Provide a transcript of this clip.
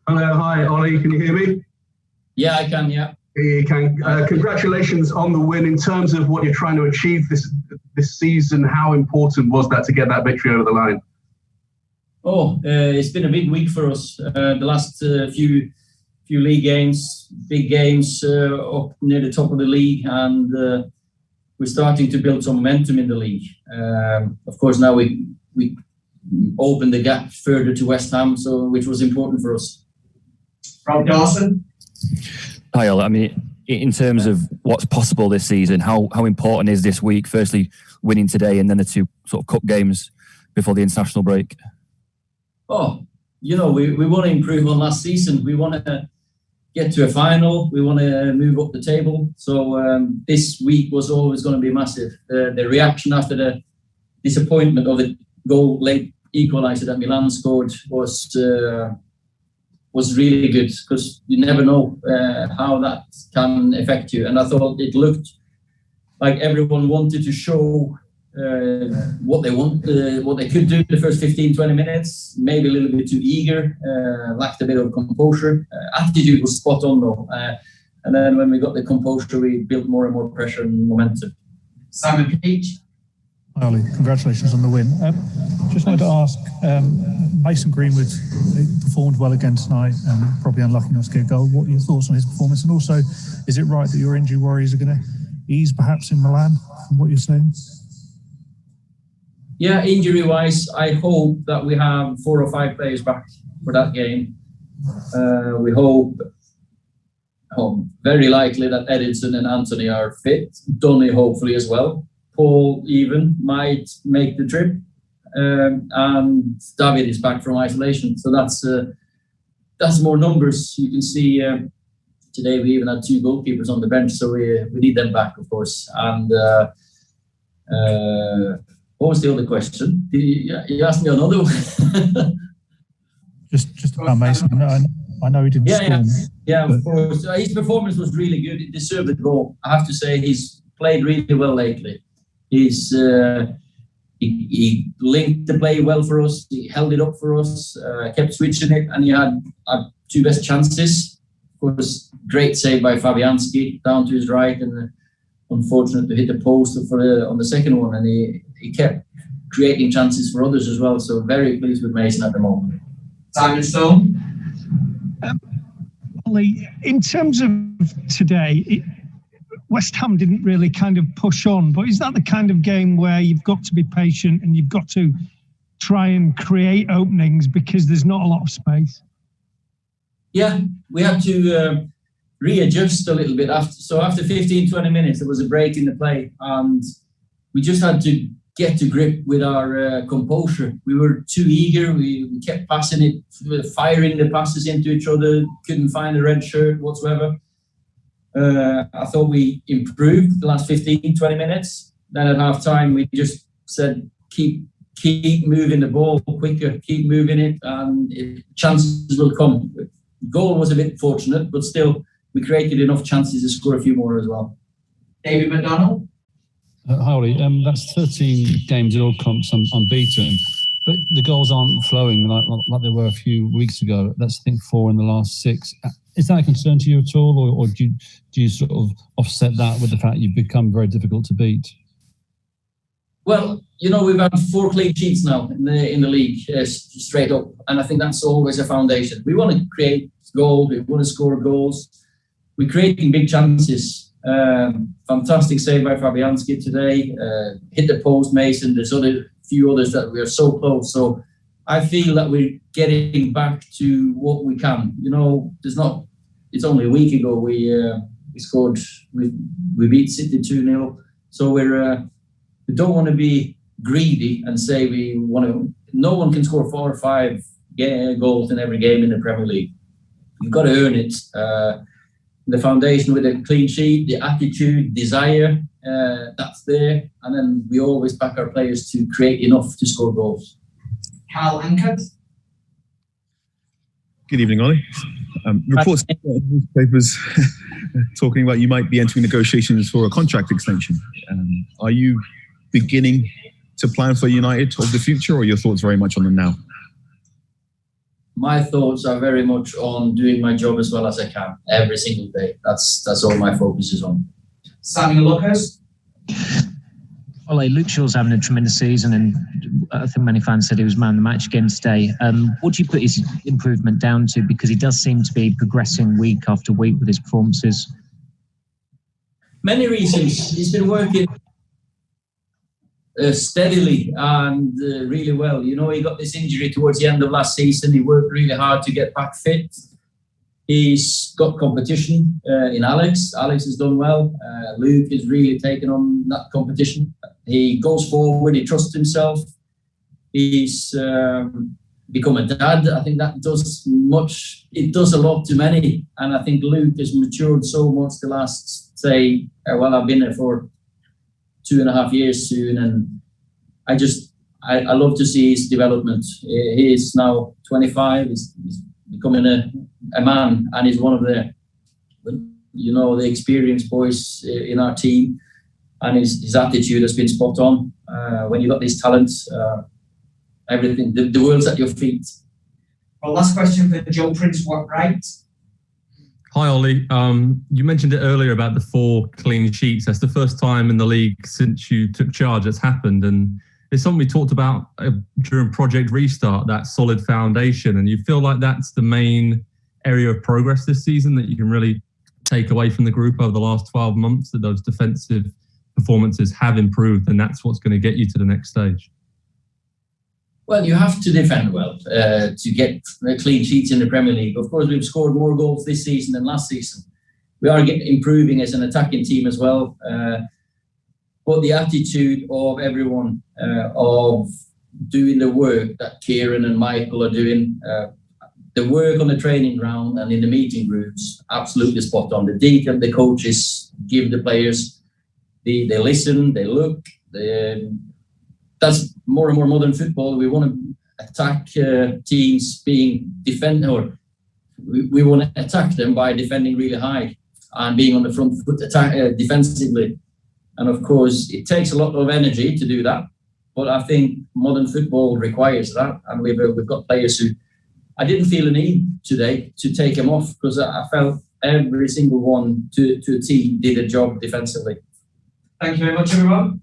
Hello, hi, Ollie. Can you hear me? Yeah, I can. Yeah. You can. Congratulations on the win. In terms of what you're trying to achieve this season, how important was that to get that victory over the line? It's been a big week for us. The last few league games, big games up near the top of the league, and we're starting to build some momentum in the league. Of course, now we opened the gap further to West Ham, which was important for us. Rob Dawson. Hi, Ole. I mean, in terms of what's possible this season, how important is this week? Firstly, winning today, and then the two sort of cup games before the international break. We want to improve on last season. We want to get to a final. We want to move up the table. So this week was always going to be massive. The reaction after the disappointment of the goal late equaliser that Milan scored was really good, because you never know how that can affect you. And I thought it looked like everyone wanted to show what they could do in the first 15-20 minutes, maybe a little bit too eager, lacked a bit of composure. Attitude was spot on though. And then when we got the composure, we built more and more pressure and momentum. Simon Peach. Hi, Ollie. Congratulations on the win. Just wanted to ask, Mason Greenwood performed well again tonight and probably unlucky not to get a goal. What are your thoughts on his performance? And also, is it right that your injury worries are going to ease perhaps in Milan, from what you're saying? Yeah, injury-wise, I hope that we have 4 or 5 players back for that game. We hope very likely that Edinson and Anthony are fit. Donny hopefully as well. Paul even might make the trip. And David is back from isolation. So that's more numbers. You can see today we even had 2 goalkeepers on the bench. So we need them back, of course. And what was the other question? You asked me another one. just about Mason. I know he didn't score. Yeah, of course. His performance was really good. He deserved the goal. I have to say he's played really well lately. He linked the play well for us. He held it up for us, kept switching it, and he had 2 best chances. Of course, great save by Fabianski down to his right, and unfortunate to hit the post on the second one, and he kept creating chances for others as well. So very pleased with Mason at the moment. Simon Stone. Ollie, in terms of today, West Ham didn't really kind of push on, but is that the kind of game where you've got to be patient and you've got to try and create openings because there's not a lot of space? Yeah, we had to readjust a little bit. After 15-20 minutes, there was a break in the play, and we just had to get to grip with our composure. We were too eager. We kept passing it, firing the passes into each other, couldn't find a red shirt whatsoever. I thought we improved the last 15-20 minutes. Then at half time, we just said, keep moving the ball quicker, keep moving it, and chances will come. Goal was a bit fortunate, but still, we created enough chances to score a few more as well. David McDonald. Hi, Ollie. That's 13 games in all comps unbeaten, but the goals aren't flowing like they were a few weeks ago. That's, I think, 4 in the last 6. Is that a concern to you at all, or do you sort of offset that with the fact you've become very difficult to beat? Well, we've had 4 clean sheets now in the league, straight up, and I think that's always a foundation. We want to create goals, we want to score goals. We're creating big chances. Fantastic save by Fabianski today. Hit the post, Mason. There's few others that we are so close. So I feel that we're getting back to what we can. It's only a week ago we scored. We beat City 2-0. So we don't want to be greedy and say we want to. No one can score 4 or 5 goals in every game in the Premier League. You've got to earn it. The foundation with a clean sheet, the attitude, desire, that's there. And then we always back our players to create enough to score goals. Carl Ankert. Good evening, Ollie. Reports in newspapers talking about you might be entering negotiations for a contract extension. Are you beginning to plan for United of the future, or are your thoughts very much on them now? my thoughts are very much on doing my job as well as I can every single day. That's all my focus is on. Samuel Lucas. Ole, Luke Shaw's having a tremendous season, and I think many fans said he was man of the match again today. What do you put his improvement down to? Because he does seem to be progressing week after week with his performances. Many reasons. He's been working steadily and really well. You know, he got this injury towards the end of last season. He worked really hard to get back fit. He's got competition in Alex. Alex has done well. Luke is really taken on that competition. He goes forward. He trusts himself. He's become a dad. I think that does much. It does a lot to many. And I think Luke has matured so much the last, say, I've been there for 2.5 years soon. And I love to see his development. He is now 25. He's becoming a man, and he's one of the experienced boys in our team, and his attitude has been spot on. When you've got this talent, everything, the world's at your feet. Well, last question for Joe Prince, right? Hi, Ollie. You mentioned it earlier about the 4 clean sheets. That's the first time in the league since you took charge that's happened, and it's something we talked about during Project Restart, that solid foundation. And you feel like that's the main area of progress this season that you can really take away from the group over the last 12 months, that those defensive performances have improved, and that's what's going to get you to the next stage? Well, you have to defend well to get clean sheets in the Premier League. Of course, we've scored more goals this season than last season. We are improving as an attacking team as well. But the attitude of everyone, of doing the work that Kieran and Michael are doing, the work on the training ground and in the meeting groups, absolutely spot on. The detail the coaches give the players, they listen, they look. That's more and more modern football. We want to attack teams being defended, or we want to attack them by defending really high and being on the front foot defensively. And of course, it takes a lot of energy to do that. But I think modern football requires that. And we've got players who I didn't feel a need today to take them off, because I felt every single one to a team did a job defensively. Thank you very much, everyone.